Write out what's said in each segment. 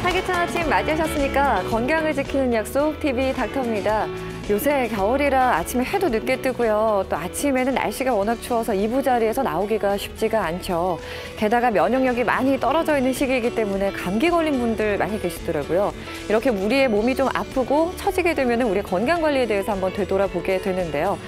활기찬 아침 맞이하셨으니까 건강을 지키는 약속 TV 닥터입니다. 요새 겨울이라 아침에 해도 늦게 뜨고요. 또 아침에는 날씨가 워낙 추워서 이부자리에서 나오기가 쉽지가 않죠. 게다가 면역력이 많이 떨어져 있는 시기이기 때문에 감기 걸린 분들 많이 계시더라고요. 이렇게 우리의 몸이 좀 아프고 처지게 되면 우리의 건강관리에 대해서 한번 되돌아보게 되는데요.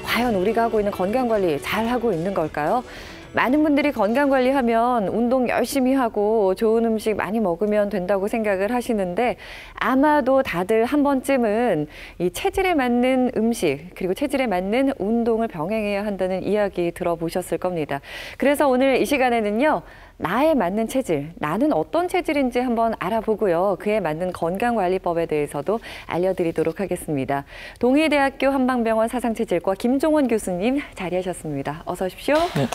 과연 우리가 하고 있는 건강관리 잘 하고 있는 걸까요? 많은 분들이 건강관리하면 운동 열심히 하고 좋은 음식 많이 먹으면 된다고 생각을 하시는데 아마도 다들 한 번쯤은 이 체질에 맞는 음식 그리고 체질에 맞는 운동을 병행해야 한다는 이야기 들어보셨을 겁니다. 그래서 오늘 이 시간에는요. 나에 맞는 체질, 나는 어떤 체질인지 한번 알아보고요. 그에 맞는 건강관리법에 대해서도 알려드리도록 하겠습니다. 동의대학교 한방병원 사상체질과 김종원 교수님 자리하셨습니다. 어서 오십시오. 네.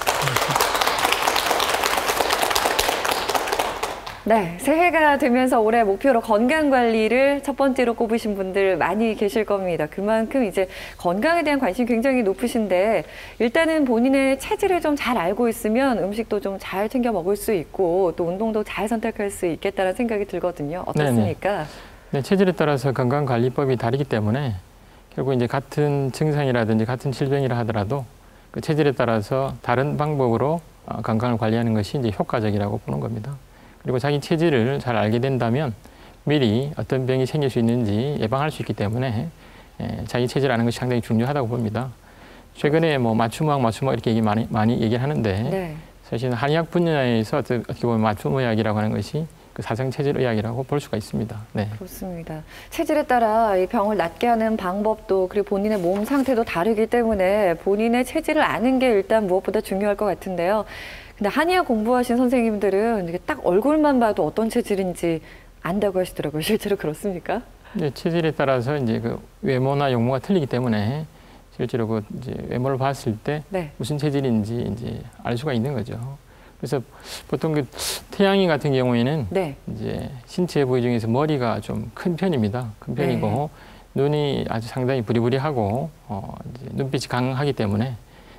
네, 새해가 되면서 올해 목표로 건강관리를 첫 번째로 꼽으신 분들 많이 계실 겁니다. 그만큼 이제 건강에 대한 관심이 굉장히 높으신데 일단은 본인의 체질을 좀 잘 알고 있으면 음식도 좀 잘 챙겨 먹을 수 있고 또 운동도 잘 선택할 수 있겠다는 생각이 들거든요. 어떻습니까? 네, 체질에 따라서 건강관리법이 다르기 때문에 결국 이제 같은 증상이라든지 같은 질병이라 하더라도 그 체질에 따라서 다른 방법으로 건강을 관리하는 것이 이제 효과적이라고 보는 겁니다. 그리고 자기 체질을 잘 알게 된다면 미리 어떤 병이 생길 수 있는지 예방할 수 있기 때문에 자기 체질 아는 것이 상당히 중요하다고 봅니다. 최근에 뭐 맞춤의학 이렇게 많이 얘기를 하는데 네. 사실 한의학 분야에서 어떻게 보면 맞춤의학이라고 하는 것이 그 사상체질의학이라고 볼 수가 있습니다. 네. 그렇습니다. 체질에 따라 이 병을 낫게 하는 방법도 그리고 본인의 몸 상태도 다르기 때문에 본인의 체질을 아는 게 일단 무엇보다 중요할 것 같은데요. 근데 한의학 공부하신 선생님들은 이게 딱 얼굴만 봐도 어떤 체질인지 안다고 하시더라고요. 실제로 그렇습니까? 네, 체질에 따라서 이제 그 외모나 용모가 틀리기 때문에 실제로 그 이제 외모를 봤을 때 네. 무슨 체질인지 이제 알 수가 있는 거죠. 그래서 보통 그 태양인 같은 경우에는 네. 이제 신체 부위 중에서 머리가 좀 큰 편입니다. 큰 편이고 네. 눈이 아주 상당히 부리부리하고 이제 눈빛이 강하기 때문에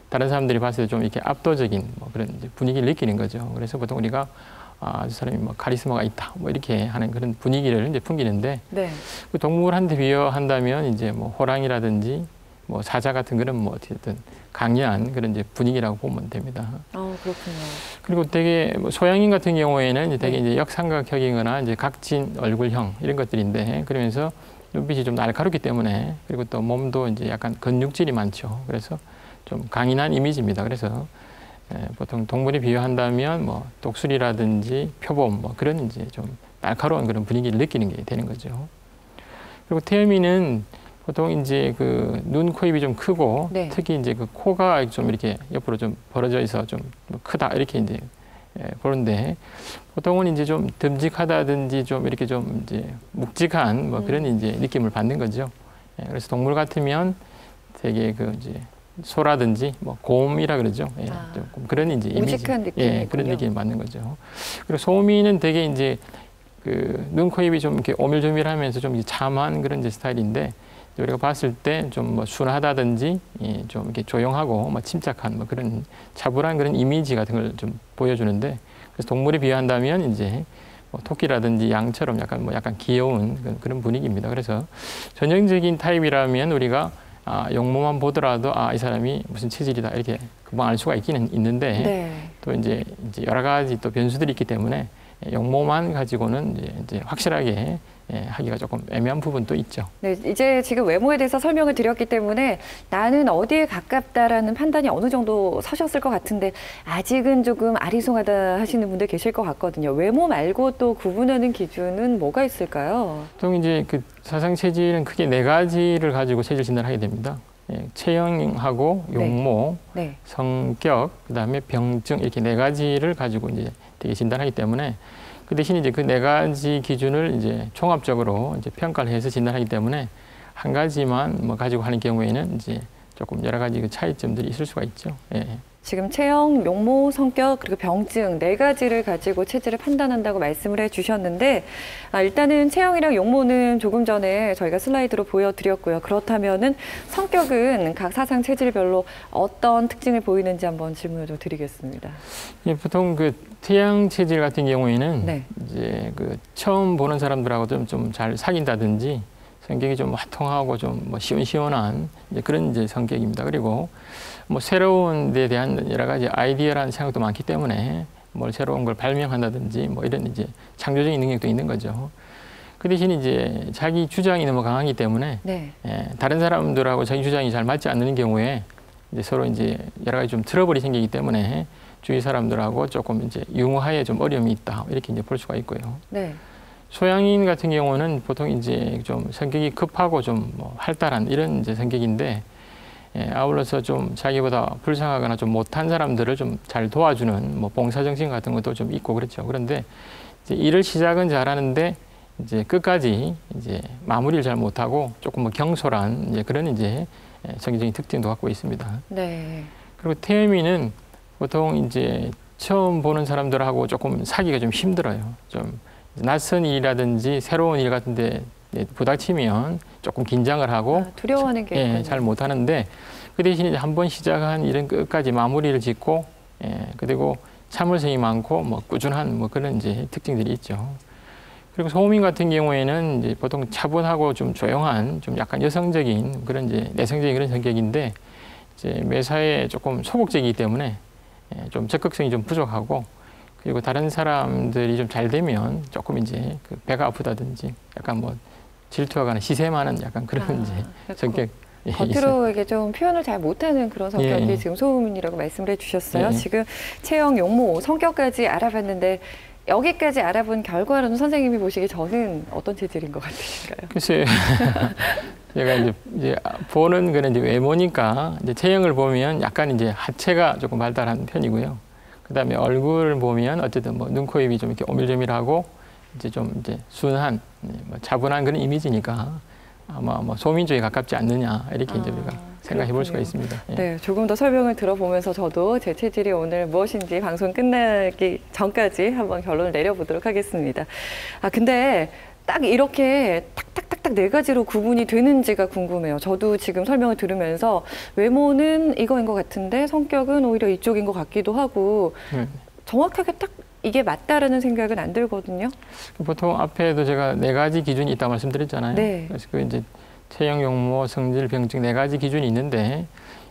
다른 사람들이 봤을 때 좀 이렇게 압도적인 뭐 그런 이제 분위기를 느끼는 거죠. 그래서 보통 우리가 저 사람이 뭐 카리스마가 있다, 뭐 이렇게 하는 그런 분위기를 이제 풍기는데 네. 그 동물한테 비교한다면 이제 뭐 호랑이라든지 뭐 사자 같은 그런 뭐 어쨌든 강렬한 그런 이제 분위기라고 보면 됩니다. 그렇군요. 그리고 되게 뭐 소양인 같은 경우에는 이제 되게 이제 역삼각형이거나 이제 각진 얼굴형 이런 것들인데 그러면서 눈빛이 좀 날카롭기 때문에 그리고 또 몸도 이제 약간 근육질이 많죠. 그래서 좀 강인한 이미지입니다. 그래서 보통 동물에 비유한다면 뭐 독수리라든지 표범 뭐 그런 이제 좀 날카로운 그런 분위기를 느끼는 게 되는 거죠. 그리고 태음인은 보통 이제 그 눈, 코, 입이 좀 크고 네. 특히 이제 그 코가 좀 이렇게 옆으로 좀 벌어져 있어 좀 크다 이렇게 이제 보는데 보통은 이제 좀 듬직하다든지 좀 이렇게 좀 이제 묵직한 뭐 그런 이제 느낌을 받는 거죠. 그래서 동물 같으면 되게 그 이제 소라든지 뭐 곰이라 그러죠. 좀 그런 이제 이미지, 그런 느낌이 받는 거죠. 그리고 소미는 되게 이제 그 눈, 코, 입이 좀 이렇게 오밀조밀하면서 좀 참한 그런 이제 스타일인데 우리가 봤을 때 좀 뭐 순하다든지 좀 이렇게 조용하고 뭐 침착한 뭐 그런 차분한 그런 이미지 같은 걸 좀 보여주는데 그래서 동물에 비유한다면 이제 뭐 토끼라든지 양처럼 약간 귀여운 그런 분위기입니다. 그래서 전형적인 타입이라면 우리가 용모만 보더라도 이 사람이 무슨 체질이다 이렇게 금방 알 수가 있기는 있는데 네. 또 이제 여러 가지 또 변수들이 있기 때문에 용모만 가지고는 이제 확실하게 하기가 조금 애매한 부분도 있죠. 네, 이제 지금 외모에 대해서 설명을 드렸기 때문에 나는 어디에 가깝다라는 판단이 어느 정도 서셨을 것 같은데 아직은 조금 아리송하다 하시는 분들 계실 것 같거든요. 외모 말고 또 구분하는 기준은 뭐가 있을까요? 보통 이제 그 사상 체질은 크게 4가지를 가지고 체질 진단을 하게 됩니다. 체형하고 용모, 네. 성격, 그다음에 병증 이렇게 4가지를 가지고 이제 되게 진단하기 때문에 그 대신 이제 그 4가지 기준을 이제 종합적으로 이제 평가를 해서 진단하기 때문에 한 가지만 뭐 가지고 하는 경우에는 이제 조금 여러 가지 그 차이점들이 있을 수가 있죠. 예. 지금 체형, 용모, 성격, 그리고 병증 4가지를 가지고 체질을 판단한다고 말씀을 해주셨는데 일단은 체형이랑 용모는 조금 전에 저희가 슬라이드로 보여드렸고요. 그렇다면은 성격은 각 사상 체질별로 어떤 특징을 보이는지 한번 질문을 좀 드리겠습니다. 예, 보통 그 태양 체질 같은 경우에는 네. 이제 그 처음 보는 사람들하고 좀 잘 사귄다든지 성격이 좀 화통하고 좀 뭐 시원시원한 이제 그런 이제 성격입니다. 그리고 뭐 새로운 데 대한 여러 가지 아이디어라는 생각도 많기 때문에 뭘 새로운 걸 발명한다든지 뭐 이런 이제 창조적인 능력도 있는 거죠. 그 대신 이제 자기 주장이 너무 강하기 때문에 네. 다른 사람들하고 자기 주장이 잘 맞지 않는 경우에 이제 서로 이제 여러 가지 좀 트러블이 생기기 때문에 주위 사람들하고 조금 이제 융화에 좀 어려움이 있다 이렇게 이제 볼 수가 있고요. 네. 소양인 같은 경우는 보통 이제 좀 성격이 급하고 좀 뭐 활달한 이런 이제 성격인데 아울러서 좀 자기보다 불쌍하거나 좀 못한 사람들을 좀 잘 도와주는 뭐 봉사정신 같은 것도 좀 있고 그렇죠. 그런데 이제 일을 시작은 잘하는데 이제 끝까지 이제 마무리를 잘 못하고 조금 뭐 경솔한 이제 그런 이제 성격적인 특징도 갖고 있습니다. 네. 그리고 태음인은 보통 이제 처음 보는 사람들하고 조금 사기가 좀 힘들어요. 좀 낯선 일이라든지 새로운 일 같은데 부닥치면 조금 긴장을 하고 두려워하는 게 잘 못하는데 그 대신에 한번 시작한 일은 끝까지 마무리를 짓고 그리고 참을성이 많고 뭐 꾸준한 뭐 그런 이제 특징들이 있죠. 그리고 소음인 같은 경우에는 이제 보통 차분하고 좀 조용한 좀 약간 여성적인 그런 이제 내성적인 그런 성격인데 이제 매사에 조금 소극적이기 때문에 좀 적극성이 좀 부족하고 그리고 다른 사람들이 좀 잘 되면 조금 이제 그 배가 아프다든지 약간 뭐 질투하거나 시샘하는 약간 그런 이제 성격. 겉으로 이게 좀 표현을 잘 못하는 그런 성격이 지금 소음인이라고 말씀을 해주셨어요. 지금 체형, 용모, 성격까지 알아봤는데 여기까지 알아본 결과로는 선생님이 보시기에 저는 어떤 체질인 것 같으신가요? 글쎄요. 제가 이제 보는 거는 이제 외모니까 이제 체형을 보면 약간 이제 하체가 조금 발달한 편이고요. 그다음에 얼굴을 보면 어쨌든 뭐 눈, 코, 입이 좀 이렇게 오밀조밀하고 이제 좀 이제 순한, 뭐 차분한 그런 이미지니까 아마 뭐 소민 쪽에 가깝지 않느냐 이렇게 이제 우리가 생각해 볼 수가 있습니다. 네, 조금 더 설명을 들어보면서 저도 제 체질이 오늘 무엇인지 방송 끝나기 전까지 한번 결론을 내려보도록 하겠습니다. 근데 딱 이렇게 탁탁탁탁 4가지로 구분이 되는지가 궁금해요. 저도 지금 설명을 들으면서 외모는 이거인 것 같은데 성격은 오히려 이쪽인 것 같기도 하고 정확하게 딱 이게 맞다라는 생각은 안 들거든요. 보통 앞에도 제가 4가지 기준이 있다 말씀드렸잖아요. 네. 그래서 그 이제 체형, 용모, 성질, 병증 4가지 기준이 있는데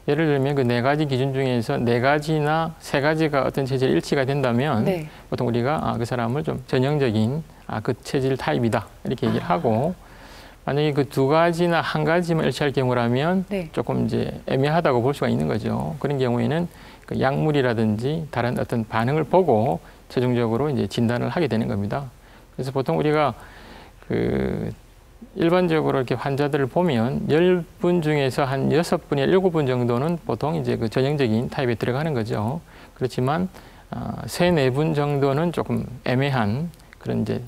예를 들면 그 4가지 기준 중에서 4가지나 3가지가 어떤 체질이 일치가 된다면 보통 우리가 그 사람을 좀 전형적인 그 체질 타입이다 이렇게 얘기를 하고 만약에 그 2가지나 1가지만 일치할 경우라면 조금 이제 애매하다고 볼 수가 있는 거죠. 그런 경우에는 그 약물이라든지 다른 어떤 반응을 보고 최종적으로 이제 진단을 하게 되는 겁니다. 그래서 보통 우리가 그 일반적으로 이렇게 환자들을 보면 10분 중에서 한 6분이나 7분 정도는 보통 이제 그 전형적인 타입에 들어가는 거죠. 그렇지만 3, 4분 정도는 조금 애매한 그런 이제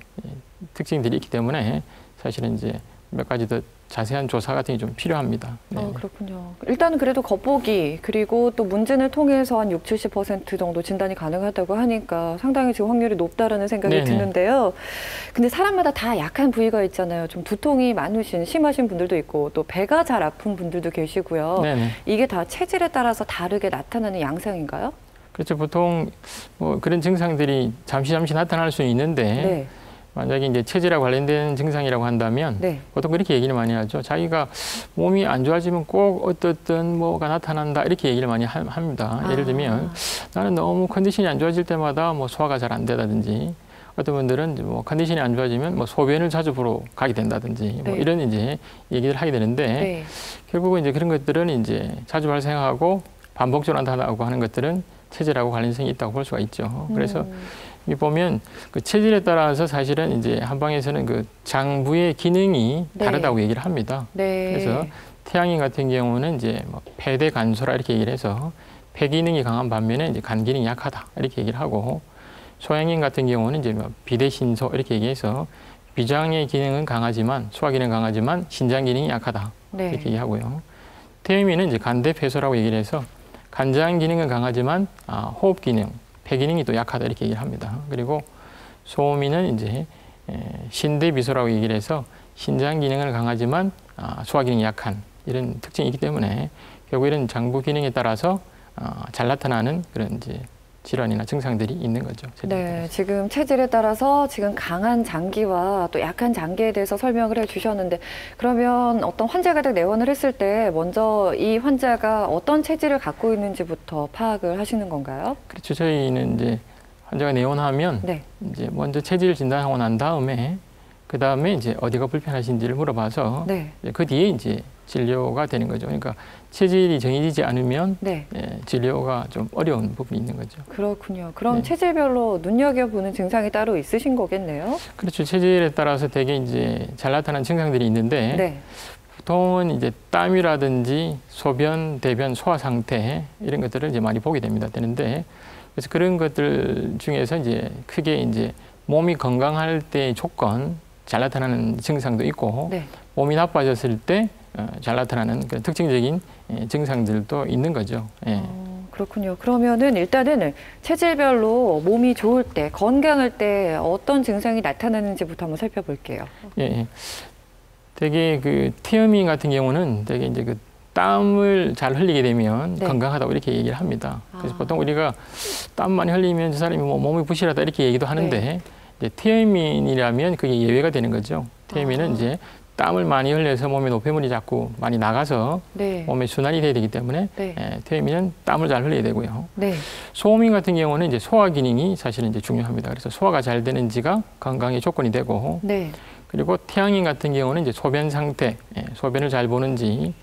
특징들이 있기 때문에 사실은 이제 몇 가지 더 자세한 조사 같은 게 좀 필요합니다. 그렇군요. 일단은 그래도 겉보기 그리고 또 문진을 통해서 한 60, 70% 정도 진단이 가능하다고 하니까 상당히 지금 확률이 높다라는 생각이 드는데요. 근데 사람마다 다 약한 부위가 있잖아요. 좀 두통이 많으신, 심하신 분들도 있고 또 배가 잘 아픈 분들도 계시고요. 이게 다 체질에 따라서 다르게 나타나는 양상인가요? 그렇죠. 보통 뭐 그런 증상들이 잠시 나타날 수는 있는데 만약에 이제 체질과 관련된 증상이라고 한다면 보통 그렇게 얘기를 많이 하죠. 자기가 몸이 안 좋아지면 꼭 어떤 뭐가 나타난다 이렇게 얘기를 많이 합니다. 예를 들면 나는 너무 컨디션이 안 좋아질 때마다 뭐 소화가 잘 안 되다든지 어떤 분들은 뭐 컨디션이 안 좋아지면 뭐 소변을 자주 보러 가게 된다든지 뭐 이런 이제 얘기를 하게 되는데 결국은 이제 그런 것들은 이제 자주 발생하고 반복적으로 나타나고 하는 것들은 체질하고 관련성이 있다고 볼 수가 있죠. 그래서 이 보면 그 체질에 따라서 사실은 이제 한방에서는 그 장부의 기능이 다르다고 얘기를 합니다. 그래서 태양인 같은 경우는 이제 뭐 폐대 간소라 이렇게 얘기를 해서 폐 기능이 강한 반면에 이제 간 기능이 약하다 이렇게 얘기를 하고 소양인 같은 경우는 이제 뭐 비대신소 이렇게 얘기해서 비장의 기능은 강하지만 소화 기능은 강하지만 신장 기능이 약하다 이렇게 얘기하고요. 태음인은 이제 간대폐소라고 얘기를 해서 간장 기능은 강하지만 호흡 기능, 폐 기능이 또 약하다 이렇게 얘기를 합니다. 그리고 소음이는 이제 신대비소라고 얘기를 해서 신장 기능은 강하지만 소화 기능이 약한 이런 특징이 있기 때문에 결국 이런 장부 기능에 따라서 잘 나타나는 그런 이제 질환이나 증상들이 있는 거죠. 네, 지금 체질에 따라서 지금 강한 장기와 또 약한 장기에 대해서 설명을 해주셨는데 그러면 어떤 환자가 내원을 했을 때 먼저 이 환자가 어떤 체질을 갖고 있는지부터 파악을 하시는 건가요? 그렇죠. 저희는 이제 환자가 내원하면 네. 이제 먼저 체질 진단하고 난 다음에 그 다음에 이제 어디가 불편하신지를 물어봐서 네. 그 뒤에 이제 진료가 되는 거죠. 그러니까 체질이 정해지지 않으면 네. 진료가 좀 어려운 부분이 있는 거죠. 그렇군요. 그럼 네. 체질별로 눈여겨보는 증상이 따로 있으신 거겠네요? 그렇죠. 체질에 따라서 되게 이제 잘 나타나는 증상들이 있는데 네. 보통은 이제 땀이라든지 소변, 대변, 소화 상태 이런 것들을 이제 많이 보게 되는데 그래서 그런 것들 중에서 이제 크게 이제 몸이 건강할 때의 조건 잘 나타나는 증상도 있고 네. 몸이 나빠졌을 때 잘 나타나는 그런 특징적인 증상들도 있는 거죠. 예. 그렇군요. 그러면은 일단은 체질별로 몸이 좋을 때, 건강할 때 어떤 증상이 나타나는지부터 한번 살펴볼게요. 예. 되게 그 태음인 같은 경우는 되게 이제 그 땀을 잘 흘리게 되면 네. 건강하다고 이렇게 얘기를 합니다. 그래서 보통 우리가 땀 많이 흘리면 저 사람이 뭐 몸이 부실하다 이렇게 얘기도 하는데 네. 이제 태음인이라면 그게 예외가 되는 거죠. 태음인은 이제 땀을 많이 흘려서 몸에 노폐물이 자꾸 많이 나가서 네. 몸에 순환이 돼야 되기 때문에 네. 태음인은 땀을 잘 흘려야 되고요. 네. 소음인 같은 경우는 이제 소화 기능이 사실은 이제 중요합니다. 그래서 소화가 잘 되는지가 건강의 조건이 되고 네. 그리고 태양인 같은 경우는 이제 소변 상태, 소변을 잘 보는지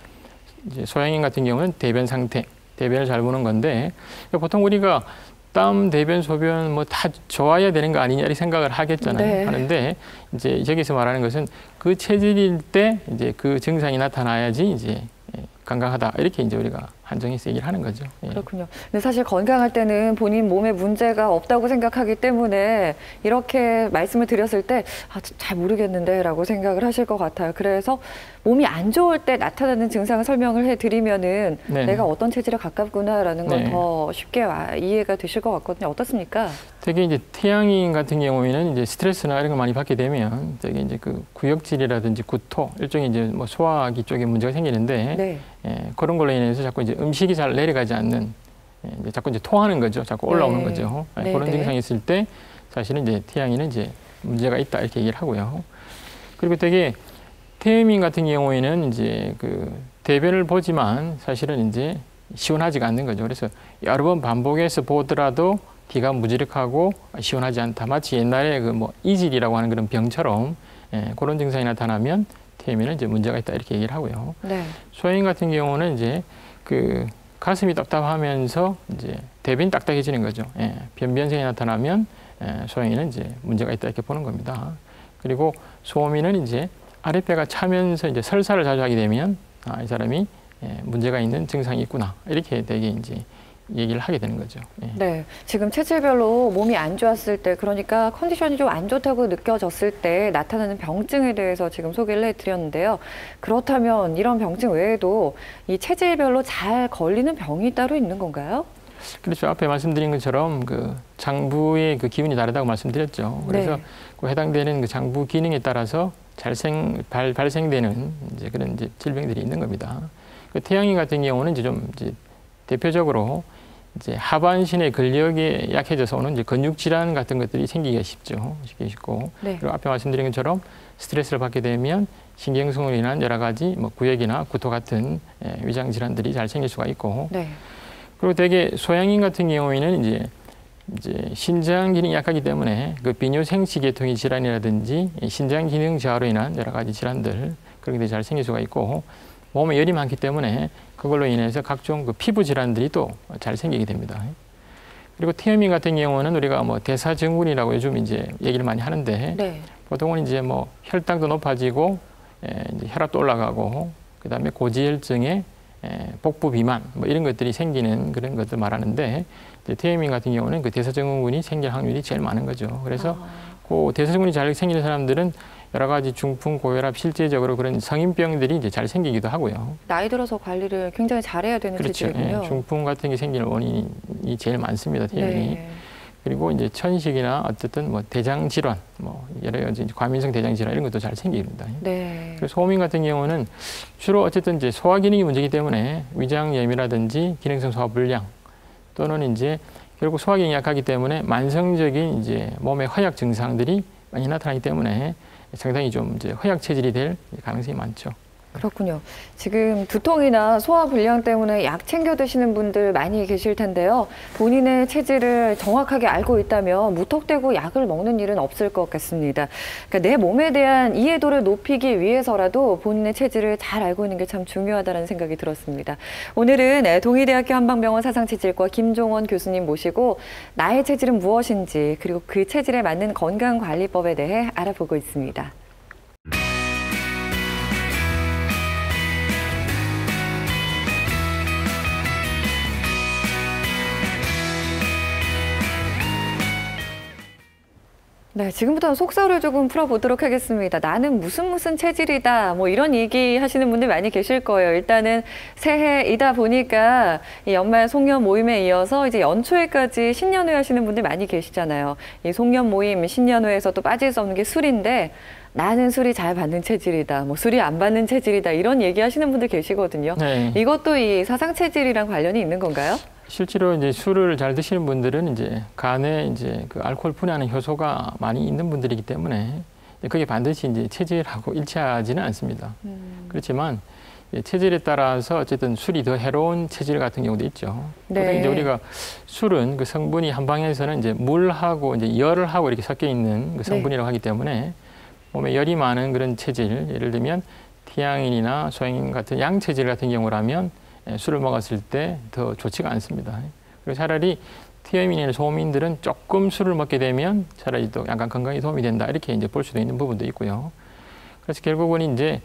이제 소양인 같은 경우는 대변 상태, 대변을 잘 보는 건데 보통 우리가 땀, 대변, 소변 뭐 다 좋아야 되는 거 아니냐 이렇게 생각을 하겠잖아요. 네. 하는데 이제 저기서 말하는 것은 그 체질일 때 이제 그 증상이 나타나야지 이제 건강하다 이렇게 이제 우리가 한정해서 얘기를 하는 거죠. 예. 그렇군요. 근데 사실 건강할 때는 본인 몸에 문제가 없다고 생각하기 때문에 이렇게 말씀을 드렸을 때 잘 모르겠는데 라고 생각을 하실 것 같아요. 그래서 몸이 안 좋을 때 나타나는 증상을 설명을 해드리면은 네. 내가 어떤 체질에 가깝구나라는 걸 네. 더 쉽게 이해가 되실 것 같거든요. 어떻습니까? 되게 이제 태양인 같은 경우에는 이제 스트레스나 이런 걸 많이 받게 되면 되게 이제 그 구역질이라든지 구토 일종의 이제 뭐 소화기 쪽에 문제가 생기는데 네. 그런 걸로 인해서 자꾸 이제 음식이 잘 내려가지 않는 이제 자꾸 이제 토하는 거죠. 자꾸 올라오는 네. 거죠. 네, 그런 네. 증상이 있을 때 사실은 이제 태양인은 이제 문제가 있다 이렇게 얘기를 하고요. 그리고 되게 태음인 같은 경우에는 이제 그 대변을 보지만 사실은 이제 시원하지가 않는 거죠. 그래서 여러 번 반복해서 보더라도 기가 무지력하고 시원하지 않다. 마치 옛날에 그 뭐 이질이라고 하는 그런 병처럼 그런 증상이 나타나면 태음인은 이제 문제가 있다 이렇게 얘기를 하고요. 네. 소양인 같은 경우는 이제 그 가슴이 답답하면서 이제 대변이 딱딱해지는 거죠. 변변성이 나타나면 소양인은 이제 문제가 있다 이렇게 보는 겁니다. 그리고 소음인은 이제 아랫배가 차면서 이제 설사를 자주 하게 되면 이 사람이 문제가 있는 증상이 있구나 이렇게 되게 이제 얘기를 하게 되는 거죠. 네, 지금 체질별로 몸이 안 좋았을 때, 그러니까 컨디션이 좀 안 좋다고 느껴졌을 때 나타나는 병증에 대해서 지금 소개를 해드렸는데요. 그렇다면 이런 병증 외에도 이 체질별로 잘 걸리는 병이 따로 있는 건가요? 그렇죠. 앞에 말씀드린 것처럼 그 장부의 그 기운이 다르다고 말씀드렸죠. 그래서 네. 그 해당되는 그 장부 기능에 따라서 발생되는 이제 그런 이제 질병들이 있는 겁니다. 그 태양인 같은 경우는 이제 좀 이제 대표적으로 이제 하반신의 근력이 약해져서 오는 이제 근육 질환 같은 것들이 생기기가 쉽고 네. 그리고 앞에 말씀드린 것처럼 스트레스를 받게 되면 신경성으로 인한 여러 가지 뭐 구역이나 구토 같은 위장 질환들이 잘 생길 수가 있고 네. 그리고 되게 소양인 같은 경우에는 이제 신장 기능이 약하기 때문에 그 비뇨생식 계통의 질환이라든지 신장 기능 저하로 인한 여러 가지 질환들 그런 게 잘 생길 수가 있고 몸에 열이 많기 때문에 그걸로 인해서 각종 그 피부 질환들이 또 잘 생기게 됩니다. 그리고 태음인 같은 경우는 우리가 뭐 대사증후군이라고 요즘 이제 얘기를 많이 하는데 네. 보통은 이제 뭐 혈당도 높아지고 이제 혈압도 올라가고 그다음에 고지혈증에 복부 비만 뭐 이런 것들이 생기는 그런 것들 말하는데 이제 태음인 같은 경우는 그 대사증후군이 생길 확률이 제일 많은 거죠. 그래서 그 대사증후군이 잘 생기는 사람들은 여러 가지 중풍, 고혈압, 실제적으로 그런 성인병들이 이제 잘 생기기도 하고요. 나이 들어서 관리를 굉장히 잘해야 되는 그렇죠. 체질이군요. 예, 중풍 같은 게 생기는 원인이 제일 많습니다. 태형이. 네. 그리고 이제 천식이나 어쨌든 뭐 대장 질환, 뭐 여러 가지 과민성 대장 질환 이런 것도 잘 생깁니다. 네. 그래서 소음인 같은 경우는 주로 어쨌든 이제 소화 기능이 문제이기 때문에 위장염이라든지 기능성 소화 불량 또는 이제 결국 소화 기능이 약하기 때문에 만성적인 이제 몸의 허약 증상들이 많이 나타나기 때문에 상당히 좀 이제 허약 체질이 될 가능성이 많죠. 그렇군요. 지금 두통이나 소화 불량 때문에 약 챙겨 드시는 분들 많이 계실 텐데요. 본인의 체질을 정확하게 알고 있다면 무턱대고 약을 먹는 일은 없을 것 같습니다. 그러니까 내 몸에 대한 이해도를 높이기 위해서라도 본인의 체질을 잘 알고 있는 게 참 중요하다는 생각이 들었습니다. 오늘은 동의대학교 한방병원 사상체질과 김종원 교수님 모시고 나의 체질은 무엇인지 그리고 그 체질에 맞는 건강관리법에 대해 알아보고 있습니다. 네, 지금부터는 속설을 조금 풀어보도록 하겠습니다. 나는 무슨 체질이다, 뭐 이런 얘기 하시는 분들 많이 계실 거예요. 일단은 새해이다 보니까 이 연말 송년 모임에 이어서 이제 연초에까지 신년회 하시는 분들 많이 계시잖아요. 이 송년 모임, 신년회에서 또 빠질 수 없는 게 술인데 나는 술이 잘 받는 체질이다, 뭐 술이 안 받는 체질이다 이런 얘기 하시는 분들 계시거든요. 네. 이것도 이 사상 체질이랑 관련이 있는 건가요? 실제로 이제 술을 잘 드시는 분들은 이제 간에 이제 그 알코올 분해하는 효소가 많이 있는 분들이기 때문에 그게 반드시 이제 체질하고 일치하지는 않습니다. 그렇지만 체질에 따라서 어쨌든 술이 더 해로운 체질 같은 경우도 있죠. 네. 보통 이제 우리가 술은 그 성분이 한방에서는 이제 물하고 이제 열하고 이렇게 섞여 있는 그 성분이라고 하기 때문에 몸에 열이 많은 그런 체질, 예를 들면 티향인이나 소양인 같은 양 체질 같은 경우라면 술을 먹었을 때 더 좋지가 않습니다. 그리고 차라리 티음인이나 소음인들은 조금 술을 먹게 되면 차라리 또 약간 건강에 도움이 된다 이렇게 이제 볼 수도 있는 부분도 있고요. 그래서 결국은 이제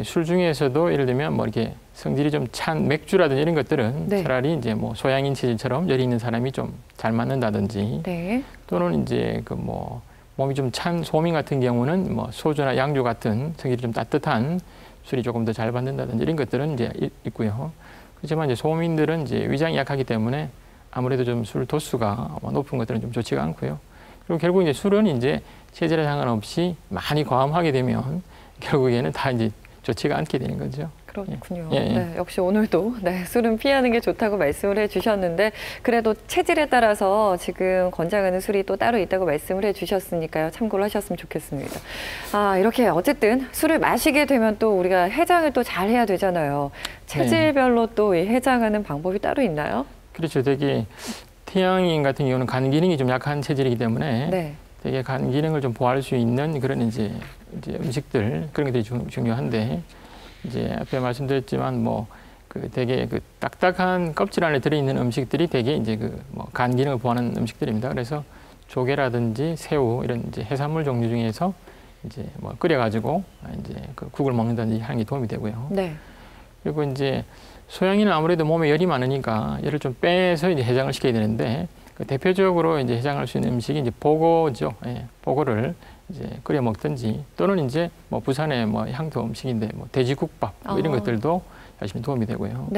술 중에서도 예를 들면 뭐 이렇게 성질이 좀 찬 맥주라든지 이런 것들은 차라리 이제 뭐 소양인 체질처럼 열이 있는 사람이 좀 잘 맞는다든지 또는 이제 그 뭐 몸이 좀 찬 소음인 같은 경우는 뭐 소주나 양주 같은 성질이 좀 따뜻한 술이 조금 더 잘 받는다든지 이런 것들은 이제 있고요. 그렇지만 이제 소음인들은 이제 위장이 약하기 때문에 아무래도 좀 술 도수가 높은 것들은 좀 좋지가 않고요. 그리고 결국 이제 술은 이제 체질에 상관없이 많이 과음하게 되면 결국에는 다 이제 좋지가 않게 되는 거죠. 그렇군요. 네, 역시 오늘도 술은 피하는 게 좋다고 말씀을 해주셨는데 그래도 체질에 따라서 지금 권장하는 술이 또 따로 있다고 말씀을 해주셨으니까요. 참고를 하셨으면 좋겠습니다. 이렇게 어쨌든 술을 마시게 되면 또 우리가 해장을 또 잘 해야 되잖아요. 체질별로 또 이 해장하는 방법이 따로 있나요? 그렇죠. 되게 태양인 같은 경우는 간 기능이 좀 약한 체질이기 때문에 되게 간 기능을 좀 보호할 수 있는 그런 이제 음식들 그런 것들이 중요한데 이제 앞에 말씀드렸지만 뭐 그 되게 그 딱딱한 껍질 안에 들어있는 음식들이 되게 이제 그 뭐 간 기능을 보호하는 음식들입니다. 그래서 조개라든지 새우 이런 이제 해산물 종류 중에서 이제 뭐 끓여가지고 이제 그 국을 먹는다든지 하는 게 도움이 되고요. 그리고 이제 소양인은 아무래도 몸에 열이 많으니까 열을 좀 빼서 이제 해장을 시켜야 되는데 그 대표적으로 이제 해장할 수 있는 음식이 이제 보고죠. 보고를 이제 끓여 먹든지 또는 이제 뭐 부산의 뭐 향토 음식인데 뭐 돼지국밥 뭐 이런 것들도 열심히 도움이 되고요.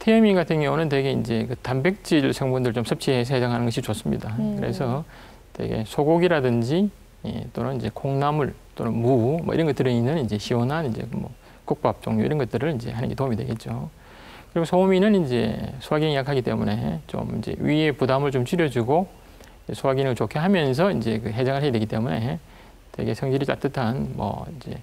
태음인 같은 경우는 되게 이제 그 단백질 성분들 좀 섭취해서 해장하는 것이 좋습니다. 그래서 되게 소고기라든지 또는 이제 콩나물 또는 무 뭐 이런 것 들어있는 이제 시원한 이제 뭐 국밥 종류 이런 것들을 이제 하는 게 도움이 되겠죠. 그리고 소음인은 이제 소화기능이 약하기 때문에 좀 이제 위의 부담을 좀 줄여주고 소화기능을 좋게 하면서 이제 그 해장을 해야 되기 때문에 되게 성질이 따뜻한 뭐 이제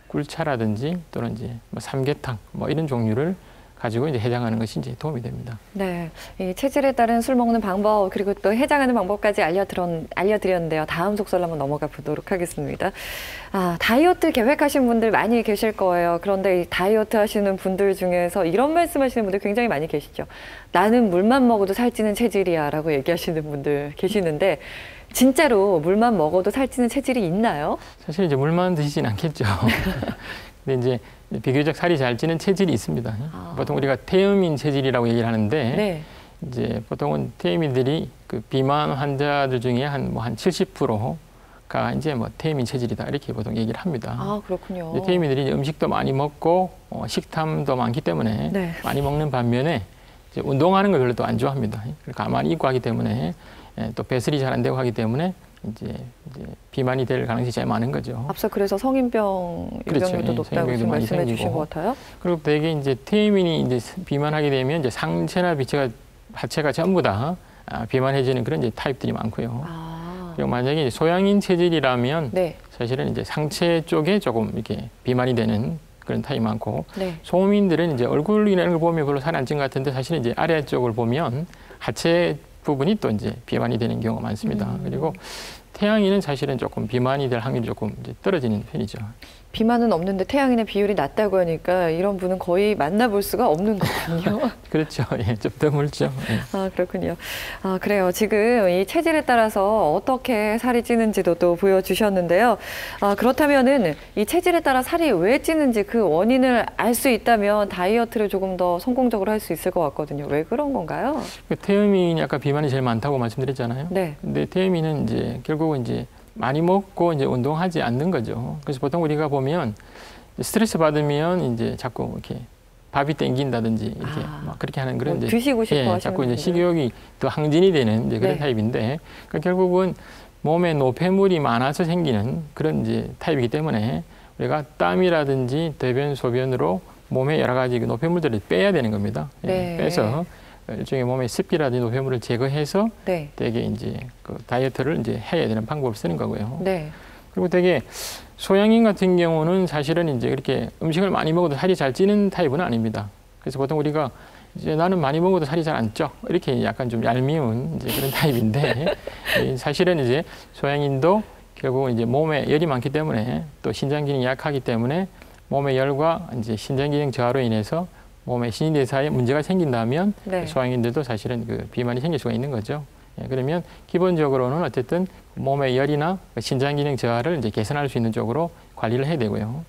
굴차라든지 또는 이제 뭐 삼계탕 뭐 이런 종류를 가지고 이제 해장하는 것이 이제 도움이 됩니다. 네, 이 체질에 따른 술 먹는 방법 그리고 또 해장하는 방법까지 알려드렸는데요. 다음 속설로 한번 넘어가 보도록 하겠습니다. 다이어트 계획하신 분들 많이 계실 거예요. 그런데 이 다이어트 하시는 분들 중에서 이런 말씀하시는 분들 굉장히 많이 계시죠. 나는 물만 먹어도 살찌는 체질이야라고 얘기하시는 분들 계시는데 진짜로 물만 먹어도 살찌는 체질이 있나요? 사실 이제 물만 드시진 않겠죠. 근데 이제 비교적 살이 잘 찌는 체질이 있습니다. 보통 우리가 태음인 체질이라고 얘기를 하는데 이제 보통은 태음인들이 그 비만 환자들 중에 한 70% 이제 뭐 태음인 체질이다 이렇게 보통 얘기를 합니다. 아, 그렇군요. 이제 태음인들이 이제 음식도 많이 먹고 식탐도 많기 때문에 네. 많이 먹는 반면에 이제 운동하는 걸 별로 또 안 좋아합니다. 가만히 있고 하기 때문에 또 배설이 잘 안 되고 하기 때문에 이제 비만이 될 가능성이 제일 많은 거죠. 앞서 그래서 성인병 그렇죠. 유병률도 예, 높다고 지금 성인병도 많이 말씀해 주신 생기고. 것 같아요. 그리고 되게 이제 태음인이 이제 비만하게 되면 이제 상체나 하체가 전부 다 비만해지는 그런 이제 타입들이 많고요. 아, 그리고 만약에 이제 소양인 체질이라면 네, 사실은 이제 상체 쪽에 조금 이렇게 비만이 되는 그런 타입이 많고, 네. 소음인들은 이제 얼굴이나 이런 걸 보면 별로 살이 안 찐 것 같은데 사실은 이제 아래쪽을 보면 하체 부분이 또 이제 비만이 되는 경우가 많습니다. 그리고 태양인은 사실은 조금 비만이 될 확률이 조금 이제 떨어지는 편이죠. 비만은 없는데 태양인의 비율이 낮다고 하니까 이런 분은 거의 만나볼 수가 없는 거군요. 그렇죠. 예, 좀 드물죠. 예. 아, 그렇군요. 아, 그래요. 지금 이 체질에 따라서 어떻게 살이 찌는지도 또 보여주셨는데요. 아, 그렇다면은 이 체질에 따라 살이 왜 찌는지 그 원인을 알 수 있다면 다이어트를 조금 더 성공적으로 할 수 있을 것 같거든요. 왜 그런 건가요? 태음인이 아까 비만이 제일 많다고 말씀드렸잖아요. 네. 근데 태음인은 이제 결국은 이제 많이 먹고 이제 운동하지 않는 거죠. 그래서 보통 우리가 보면 스트레스 받으면 이제 자꾸 이렇게 밥이 땡긴다든지 이렇게 막 그렇게 하는 그런 뭐 이제 드시고 싶어 하시는 자꾸 이제 분들은. 식욕이 더 항진이 되는 이제 그런 네. 타입인데 그러니까 결국은 몸에 노폐물이 많아서 생기는 그런 이제 타입이기 때문에 우리가 땀이라든지 대변, 소변으로 몸에 여러 가지 그 노폐물들을 빼야 되는 겁니다. 네. 빼서 일종의 몸의 습기라든지 노폐물을 제거해서 네. 되게 이제 그 다이어트를 이제 해야 되는 방법을 쓰는 거고요. 네. 그리고 되게 소양인 같은 경우는 사실은 이제 그렇게 음식을 많이 먹어도 살이 잘 찌는 타입은 아닙니다. 그래서 보통 우리가 이제 나는 많이 먹어도 살이 잘 안 쪄. 이렇게 약간 좀 얄미운 이제 그런 타입인데 사실은 이제 소양인도 결국은 이제 몸에 열이 많기 때문에 또 신장 기능이 약하기 때문에 몸의 열과 이제 신장 기능 저하로 인해서 몸의 신진대사에 문제가 생긴다면 네. 소양인들도 사실은 그 비만이 생길 수가 있는 거죠. 예, 그러면 기본적으로는 어쨌든 몸의 열이나 신장 기능 저하를 이제 개선할 수 있는 쪽으로 관리를 해야 되고요.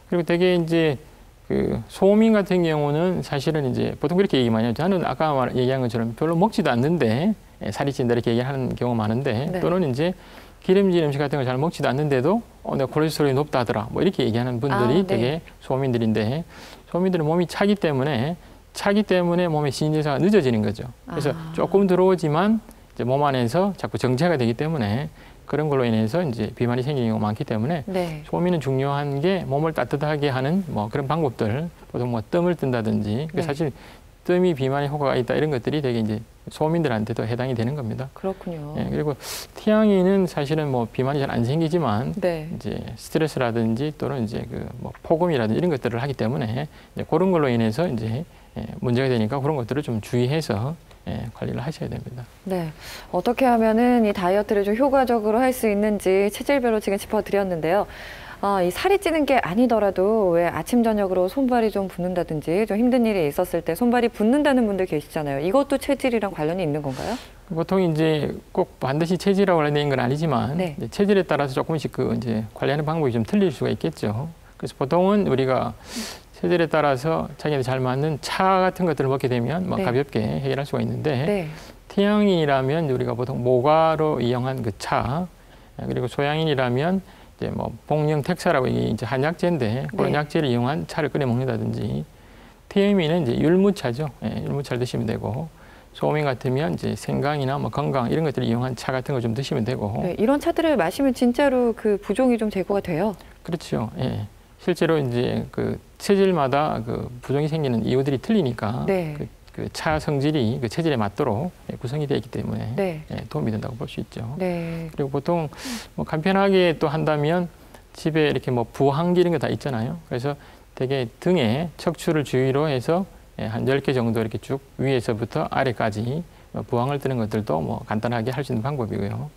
그리고 되게 이제 그 소음인 같은 경우는 사실은 이제 보통 그렇게 얘기 많이 하죠. 저는 아까 얘기한 것처럼 별로 먹지도 않는데 살이 찐다 이렇게 얘기하는 경우가 많은데 네. 또는 이제 기름진 음식 같은 걸 잘 먹지도 않는데도 내가 콜레스테롤이 높다 하더라 뭐 이렇게 얘기하는 분들이 네. 되게 소음인들인데 소음인들은 몸이 차기 때문에 몸의 신진대사가 늦어지는 거죠. 그래서 조금 들어오지만 이제 몸 안에서 자꾸 정체가 되기 때문에 그런 걸로 인해서 이제 비만이 생기는 경우가 많기 때문에 네. 소음인은 중요한 게 몸을 따뜻하게 하는 뭐 그런 방법들 보통 뭐 뜸을 뜬다든지 네. 사실 뜸이 비만에 효과가 있다 이런 것들이 되게 이제 소음인들한테도 해당이 되는 겁니다. 그렇군요. 예, 그리고 태양인은 사실은 뭐 비만이 잘 안 생기지만 네. 이제 스트레스라든지 또는 이제 그 뭐 폭음이라든지 이런 것들을 하기 때문에 이제 그런 걸로 인해서 이제 문제가 되니까 그런 것들을 좀 주의해서 관리를 하셔야 됩니다. 네. 어떻게 하면은 이 다이어트를 좀 효과적으로 할 수 있는지 체질별로 지금 짚어드렸는데요. 아, 이 살이 찌는 게 아니더라도 왜 아침, 저녁으로 손발이 좀 붓는다든지 좀 힘든 일이 있었을 때 손발이 붓는다는 분들 계시잖아요. 이것도 체질이랑 관련이 있는 건가요? 보통 이제 꼭 반드시 체질하고 관련된 건 아니지만 네. 이제 체질에 따라서 조금씩 그 이제 관리하는 방법이 좀 틀릴 수가 있겠죠. 그래서 보통은 우리가 체질에 따라서 자기한테 잘 맞는 차 같은 것들을 먹게 되면 뭐 네. 가볍게 해결할 수가 있는데 네. 태양인이라면 우리가 보통 모과로 이용한 그 차, 그리고 소양인이라면 이제 뭐 복령택사라고 이게 이제 한약재인데 그런 네. 약재를 이용한 차를 끓여 먹는다든지, 태음인은 이제 율무차죠. 율무차를 드시면 되고, 소음인 같으면 이제 생강이나 뭐 건강 이런 것들을 이용한 차 같은 걸 좀 드시면 되고. 네. 이런 차들을 마시면 진짜로 그 부종이 좀 제거가 돼요. 그렇죠. 예. 실제로 이제 그 체질마다 그 부종이 생기는 이유들이 틀리니까 네. 그 차 성질이 그 체질에 맞도록 구성이 되어 있기 때문에 네. 도움이 된다고 볼 수 있죠. 네. 그리고 보통 뭐 간편하게 또 한다면 집에 이렇게 뭐 부항기 이런 거 다 있잖아요. 그래서 되게 등에 척추를 주위로 해서 한 10개 정도 이렇게 쭉 위에서부터 아래까지 부항을 뜨는 것들도 뭐 간단하게 할 수 있는 방법이고요.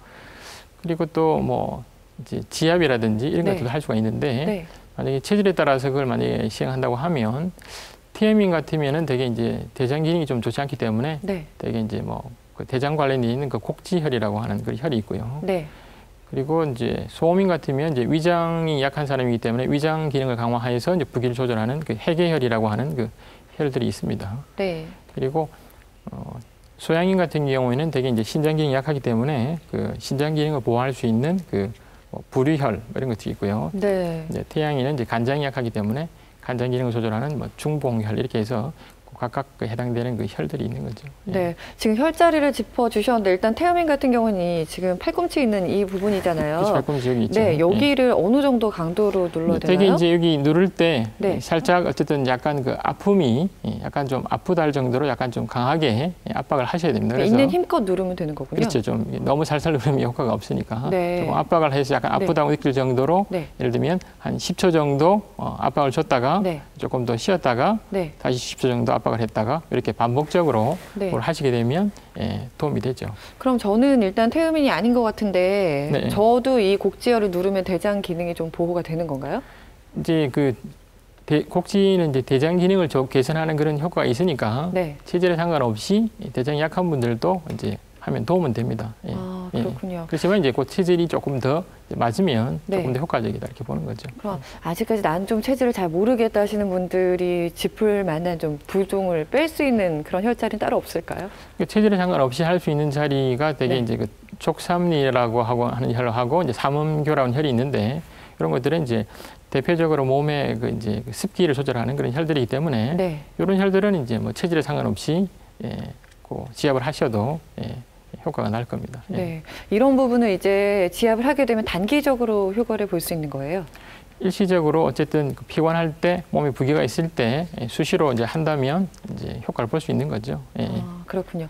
그리고 또 뭐 이제 지압이라든지 이런 네. 것들도 할 수가 있는데 네. 만약에 체질에 따라서 그걸 만약에 시행한다고 하면 태음인 같으면은 되게 이제 대장 기능이 좀 좋지 않기 때문에 네. 되게 이제 뭐 그 대장 관련이 있는 그 곡지혈이라고 하는 그 혈이 있고요. 네. 그리고 이제 소음인 같으면 이제 위장이 약한 사람이기 때문에 위장 기능을 강화해서 이제 부기를 조절하는 그 해계혈이라고 하는 그 혈들이 있습니다. 네. 그리고 소양인 같은 경우에는 되게 이제 신장 기능이 약하기 때문에 그 신장 기능을 보호할 수 있는 그 뭐 불위혈 뭐 이런 것도 있고요. 네. 이제 태양인은 이제 간장이 약하기 때문에 간장 기능을 조절하는 뭐 중봉혈 이렇게 해서 각각 그 해당되는 그 혈들이 있는 거죠. 네, 지금 혈자리를 짚어주셨는데 일단 태음인 같은 경우는 지금 팔꿈치 있는 이 부분이잖아요. 그렇죠. 팔꿈치 여기 있죠. 네, 여기를 어느 정도 강도로 눌러야 되나요? 되게 이제 여기 누를 때 네. 살짝 어쨌든 약간 그 아픔이 약간 좀 아프다 할 정도로 약간 좀 강하게 압박을 하셔야 됩니다. 그래서 있는 힘껏 누르면 되는 거군요. 그렇죠. 좀 너무 살살 누르면 효과가 없으니까 네. 조금 압박을 해서 약간 아프다고 느낄 정도로 네. 예를 들면 한 10초 정도 압박을 줬다가 네. 조금 더 쉬었다가 네. 다시 10초 정도 압박을 했다가 이렇게 반복적으로 네. 그걸 하시게 되면 도움이 되죠. 그럼 저는 일단 태음인이 아닌 것 같은데 네. 저도 이 곡지혈을 누르면 대장 기능이 좀 보호가 되는 건가요? 이제 그 곡지는 이제 대장 기능을 개선하는 그런 효과가 있으니까 네. 체질에 상관없이 대장이 약한 분들도 이제 하면 도움은 됩니다. 아, 그렇군요. 그렇지만 이제 그 체질이 조금 더 맞으면 네. 조금 더 효과적이다 이렇게 보는 거죠. 그럼 아직까지 난 좀 체질을 잘 모르겠다 하시는 분들이 짚을 만한 좀 부종을 뺄 수 있는 그런 혈자리는 따로 없을까요? 체질에 상관없이 할 수 있는 자리가 되게 네. 이제 그 족삼리라고 하는 혈하고 이제 삼음교라는 혈이 있는데 이런 것들은 이제 대표적으로 몸의 그 이제 습기를 조절하는 그런 혈들이기 때문에 네. 이런 혈들은 이제 뭐 체질에 상관없이 그 지압을 하셔도 효과가 날 겁니다. 네. 이런 부분을 이제 지압을 하게 되면 단기적으로 효과를 볼 수 있는 거예요. 일시적으로 어쨌든 피곤할 때 몸에 부기가 있을 때 수시로 이제 한다면 이제 효과를 볼 수 있는 거죠. 아, 그렇군요.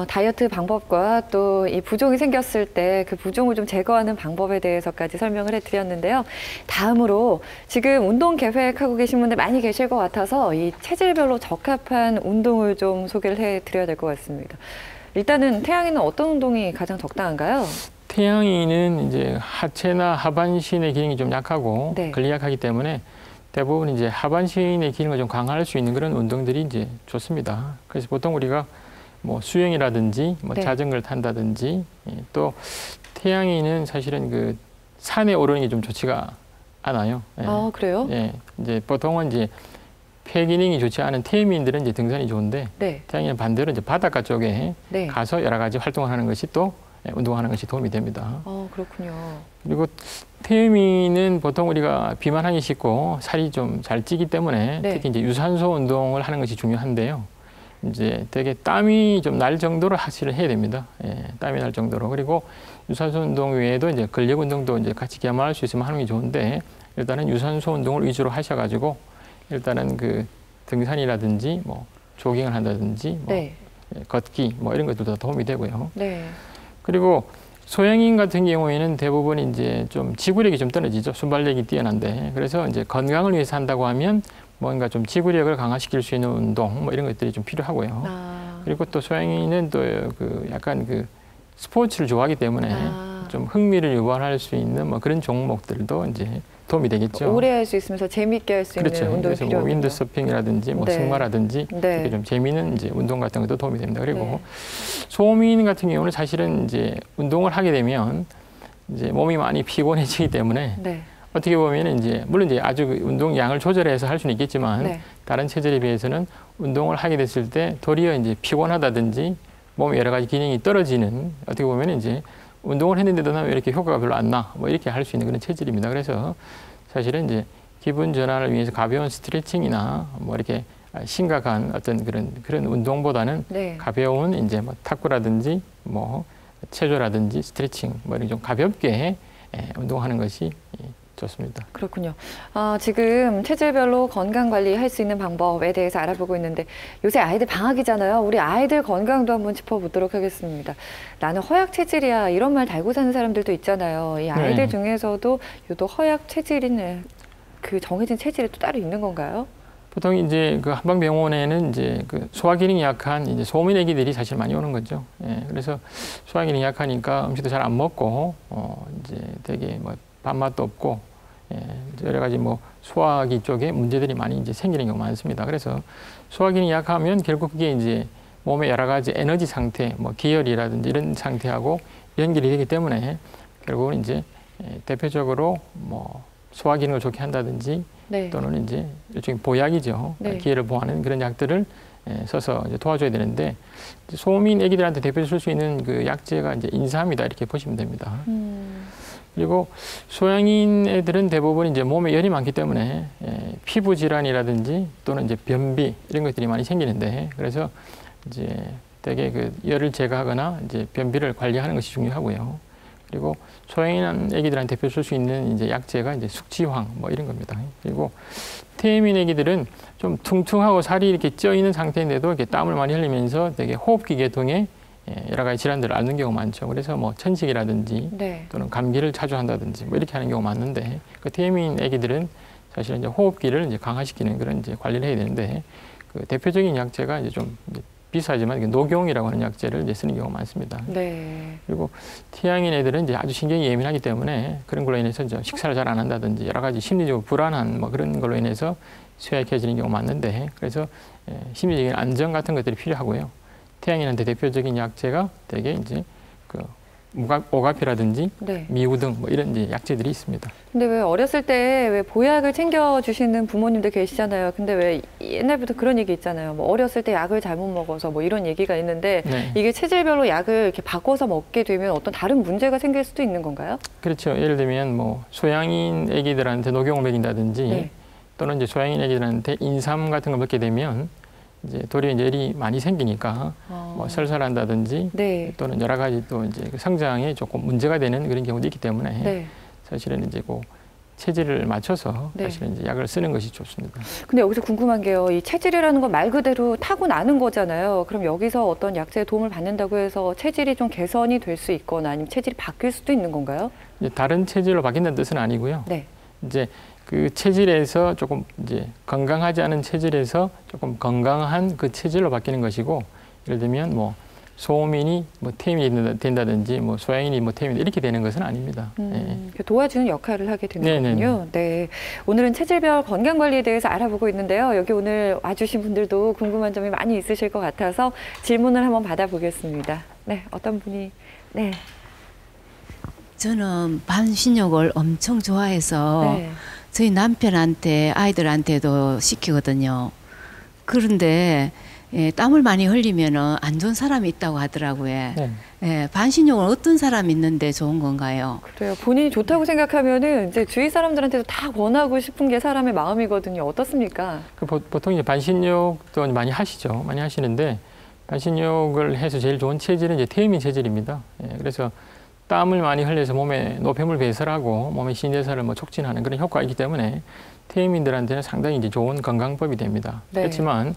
다이어트 방법과 또 이 부종이 생겼을 때 그 부종을 좀 제거하는 방법에 대해서까지 설명을 해드렸는데요. 다음으로 지금 운동 계획하고 계신 분들 많이 계실 것 같아서 이 체질별로 적합한 운동을 좀 소개를 해드려야 될 것 같습니다. 일단은 태양이는 어떤 운동이 가장 적당한가요? 태양인은 이제 하체나 하반신의 기능이 좀 약하고 네. 근리약하기 때문에 대부분 이제 하반신의 기능을 좀 강화할 수 있는 그런 운동들이 이제 좋습니다. 그래서 보통 우리가 뭐 수영이라든지 뭐 네. 자전거를 탄다든지 또 태양인은 사실은 그 산에 오르는 게 좀 좋지가 않아요. 아, 그래요? 이제 보통은 이제 폐 기능이 좋지 않은 태음인들은 이제 등산이 좋은데 네. 태양인은 반대로 이제 바닷가 쪽에 네. 가서 여러 가지 활동을 하는 것이 또 운동하는 것이 도움이 됩니다. 그렇군요. 그리고 태음인은 보통 우리가 비만하기 쉽고 살이 좀 잘 찌기 때문에 네. 특히 이제 유산소 운동을 하는 것이 중요한데요. 이제 되게 땀이 좀 날 정도로 사실을 해야 됩니다. 땀이 날 정도로. 그리고 유산소 운동 외에도 이제 근력 운동도 이제 같이 겸할 수 있으면 하는 게 좋은데 일단은 유산소 운동을 위주로 하셔가지고 일단은 그 등산이라든지 뭐 조깅을 한다든지 뭐 네. 걷기 뭐 이런 것들도 도움이 되고요. 네. 그리고 소양인 같은 경우에는 대부분 이제 좀 지구력이 좀 떨어지죠. 순발력이 뛰어난데. 그래서 이제 건강을 위해서 한다고 하면 뭔가 좀 지구력을 강화시킬 수 있는 운동 뭐 이런 것들이 좀 필요하고요. 그리고 또 소양인은 또 그 약간 그 스포츠를 좋아하기 때문에 좀 흥미를 유발할 수 있는 뭐 그런 종목들도 이제 도움이 되겠죠. 오래 할 수 있으면서 재미있게 할 수 있는 그렇죠. 운동이 그래서 뭐 필요하군요. 윈드서핑이라든지 뭐 네. 승마라든지 네. 이렇게 좀 재미있는 이제 운동 같은 것도 도움이 됩니다. 그리고 네. 소음인 같은 경우는 사실은 이제 운동을 하게 되면 이제 몸이 많이 피곤해지기 때문에 네. 어떻게 보면 이제 물론 이제 아주 그 운동 양을 조절해서 할 수는 있겠지만 네. 다른 체질에 비해서는 운동을 하게 됐을 때 도리어 이제 피곤하다든지 몸의 여러 가지 기능이 떨어지는 어떻게 보면 이제 운동을 했는데도 난 왜 이렇게 효과가 별로 안 나? 뭐 이렇게 할 수 있는 그런 체질입니다. 그래서 사실은 이제 기분 전환을 위해서 가벼운 스트레칭이나 뭐 이렇게 심각한 어떤 그런 운동보다는 네. 가벼운 이제 뭐 탁구라든지 뭐 체조라든지 스트레칭 뭐 이런 좀 가볍게 운동하는 것이 좋습니다. 그렇군요. 지금 체질별로 건강 관리할 수 있는 방법에 대해서 알아보고 있는데 요새 아이들 방학이잖아요. 우리 아이들 건강도 한번 짚어보도록 하겠습니다. 나는 허약 체질이야 이런 말 달고 사는 사람들도 있잖아요. 이 아이들 네. 중에서도 유독 허약 체질인 그 정해진 체질이 또 따로 있는 건가요? 보통 이제 그 한방병원에는 이제 그 소화 기능이 약한 이제 소민 애기들이 사실 많이 오는 거죠. 그래서 소화 기능이 약하니까 음식도 잘 안 먹고 이제 되게 뭐 밥맛도 없고 여러 가지 뭐 소화기 쪽에 문제들이 많이 이제 생기는 경우가 많습니다. 그래서 소화 기능이 약하면 결국 그게 이제 몸의 여러 가지 에너지 상태, 뭐 기혈이라든지 이런 상태하고 연결이 되기 때문에 결국은 이제 대표적으로 뭐 소화 기능을 좋게 한다든지 네. 또는 이제 일종의 보약이죠. 네. 기혈을 보호하는 그런 약들을 써서 이제 도와줘야 되는데 소민 애기들한테 대표적으로 쓸 수 있는 그 약재가 이제 인삼이다 이렇게 보시면 됩니다. 그리고 소양인 애들은 대부분 이제 몸에 열이 많기 때문에 피부 질환이라든지 또는 이제 변비 이런 것들이 많이 생기는데, 그래서 이제 되게 그 열을 제거하거나 이제 변비를 관리하는 것이 중요하고요. 그리고 소양인 애기들한테 대표 쓸 수 있는 이제 약재가 이제 숙지황 뭐 이런 겁니다. 그리고 태민 애기들은 좀 퉁퉁하고 살이 이렇게 쪄 있는 상태인데도 이렇게 땀을 많이 흘리면서 되게 호흡기 계통에 여러 가지 질환들을 앓는 경우가 많죠. 그래서 뭐 천식이라든지 네. 또는 감기를 자주 한다든지 뭐 이렇게 하는 경우가 많은데, 그 태민 애기들은 사실은 이제 호흡기를 이제 강화시키는 그런 이제 관리를 해야 되는데, 그 대표적인 약재가 이제 좀 비싸지만 녹용이라고 하는 약재를 이제 쓰는 경우가 많습니다. 네. 그리고 T양인 애들은 이제 아주 신경이 예민하기 때문에 그런 걸로 인해서 이제 식사를 잘 안 한다든지 여러 가지 심리적으로 불안한 뭐 그런 걸로 인해서 쇠약해지는 경우가 많은데, 그래서 심리적인 안정 같은 것들이 필요하고요. 태양인한테 대표적인 약재가 되게 이제 그 오가피라든지 네. 미우 등 뭐 이런 이제 약재들이 있습니다. 근데 왜 어렸을 때 왜 보약을 챙겨주시는 부모님들 계시잖아요. 근데 왜 옛날부터 그런 얘기 있잖아요. 뭐 어렸을 때 약을 잘못 먹어서 뭐 이런 얘기가 있는데 네. 이게 체질별로 약을 이렇게 바꿔서 먹게 되면 어떤 다른 문제가 생길 수도 있는 건가요? 그렇죠. 예를 들면 뭐 소양인 애기들한테 녹용을 먹인다든지 네. 또는 이제 소양인 애기들한테 인삼 같은 걸 먹게 되면 이제 도리어 이제 열이 많이 생기니까 뭐 설사한다든지 네. 또는 여러 가지 또 이제 성장에 조금 문제가 되는 그런 경우도 있기 때문에 네. 사실은 이제 그 체질을 맞춰서 네. 사실은 이제 약을 쓰는 것이 좋습니다. 근데 여기서 궁금한 게요. 이 체질이라는 건 말 그대로 타고나는 거잖아요. 그럼 여기서 어떤 약재의 도움을 받는다고 해서 체질이 좀 개선이 될 수 있거나 아니면 체질이 바뀔 수도 있는 건가요? 이제 다른 체질로 바뀐다는 뜻은 아니고요. 네. 이제 그 체질에서 조금 이제 건강하지 않은 체질에서 조금 건강한 그 체질로 바뀌는 것이고, 예를 들면 뭐 소민이 뭐 태민이 된다든지 뭐 소양인이 뭐 태민 이렇게 되는 것은 아닙니다. 도와주는 역할을 하게 되는 네네네. 거군요. 네. 오늘은 체질별 건강 관리에 대해서 알아보고 있는데요. 여기 오늘 와주신 분들도 궁금한 점이 많이 있으실 것 같아서 질문을 한번 받아보겠습니다. 네, 어떤 분이 네. 저는 반신욕을 엄청 좋아해서 네. 저희 남편한테 아이들한테도 시키거든요. 그런데 땀을 많이 흘리면 안 좋은 사람이 있다고 하더라고요. 네. 반신욕은 어떤 사람이 있는데 좋은 건가요? 그래요. 본인이 좋다고 생각하면은 이제 주위 사람들한테도 다 권하고 싶은 게 사람의 마음이거든요. 어떻습니까? 보통 이제 반신욕도 많이 하시죠. 많이 하시는데 반신욕을 해서 제일 좋은 체질은 이제 태민 체질입니다. 그래서 땀을 많이 흘려서 몸에 노폐물 배설하고 몸의 신대사를 뭐 촉진하는 그런 효과가 있기 때문에 태민들한테는 상당히 이제 좋은 건강법이 됩니다. 네. 그렇지만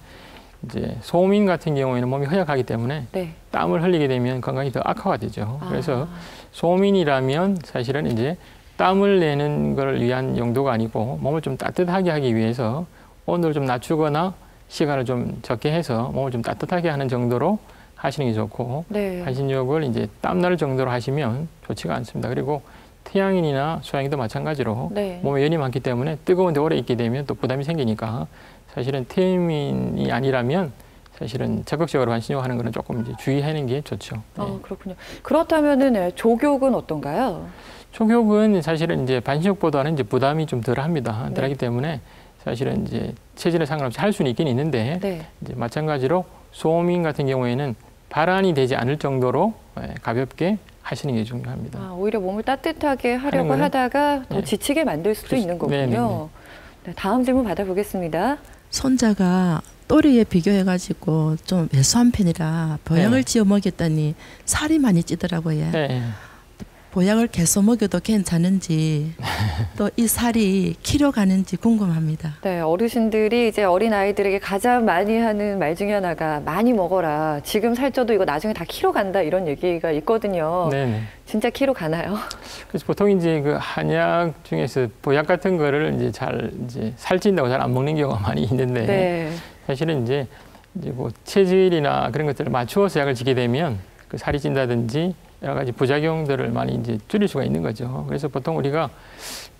이제 소민 같은 경우에는 몸이 허약하기 때문에 네. 땀을 흘리게 되면 건강이 더 악화가 되죠. 그래서 소민이라면 사실은 이제 땀을 내는 걸 위한 용도가 아니고 몸을 좀 따뜻하게 하기 위해서 온도를 좀 낮추거나 시간을 좀 적게 해서 몸을 좀 따뜻하게 하는 정도로 하시는 게 좋고, 네. 반신욕을 이제 땀날 정도로 하시면 좋지가 않습니다. 그리고 태양인이나 소양인도 마찬가지로 네. 몸에 열이 많기 때문에 뜨거운 데 오래 있게 되면 또 부담이 생기니까 사실은 태민이 아니라면 사실은 적극적으로 반신욕하는 거는 조금 이제 주의하는 게 좋죠. 그렇군요. 그렇다면은 조격은 어떤가요? 족욕은 사실은 이제 반신욕보다는 이제 부담이 좀 덜합니다. 네. 덜하기 때문에 사실은 이제 체질에 상관없이 할 수는 있긴 있는데 네. 이제 마찬가지로 소민 같은 경우에는 발안이 되지 않을 정도로 가볍게 하시는 게 중요합니다. 오히려 몸을 따뜻하게 하려고 거는? 하다가 더 네. 지치게 만들 수도 그렇죠. 있는 거군요. 네네네. 네, 다음 질문 받아보겠습니다. 손자가 또래에 비교해가지고 좀 왜소한 편이라 보약을 네. 지어 먹였더니 살이 많이 찌더라고요. 네. 보약을 계속 먹여도 괜찮은지 또 이 살이 키로 가는지 궁금합니다. 네, 어르신들이 이제 어린 아이들에게 가장 많이 하는 말 중에 하나가 많이 먹어라. 지금 살쪄도 이거 나중에 다 키로 간다 이런 얘기가 있거든요. 네네. 진짜 키로 가나요? 그래서 보통 이제 그 한약 중에서 보약 같은 거를 이제 잘 이제 살찐다고 잘 안 먹는 경우가 많이 있는데 네. 사실은 이제 뭐 체질이나 그런 것들을 맞추어서 약을 지게 되면 그 살이 찐다든지 여러 가지 부작용들을 많이 이제 줄일 수가 있는 거죠. 그래서 보통 우리가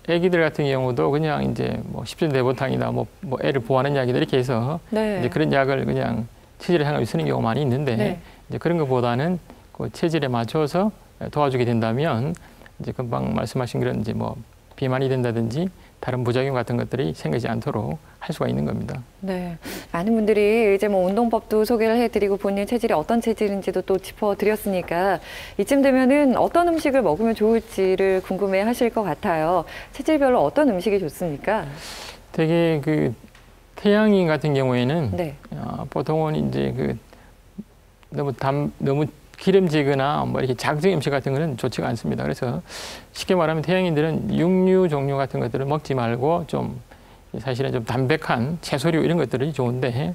아기들 같은 경우도 그냥 이제 뭐 10전 대보탕이나 뭐 애를 보호하는 약이다 이렇게 해서 네. 이제 그런 약을 그냥 체질에 상관없이 쓰는 경우가 많이 있는데 네. 이제 그런 것보다는 그 체질에 맞춰서 도와주게 된다면 이제 금방 말씀하신 그런 이제 뭐 비만이 된다든지 다른 부작용 같은 것들이 생기지 않도록 할 수가 있는 겁니다. 네, 많은 분들이 이제 뭐 운동법도 소개를 해드리고 본인 체질이 어떤 체질인지도 또 짚어드렸으니까 이쯤 되면은 어떤 음식을 먹으면 좋을지를 궁금해하실 것 같아요. 체질별로 어떤 음식이 좋습니까? 되게 그 태양인 같은 경우에는 네. 보통은 이제 그 너무 기름지거나 뭐 이렇게 자극적인 음식 같은 거는 좋지가 않습니다. 그래서 쉽게 말하면 태양인들은 육류 종류 같은 것들을 먹지 말고 좀 사실은 좀 담백한 채소류 이런 것들이 좋은데,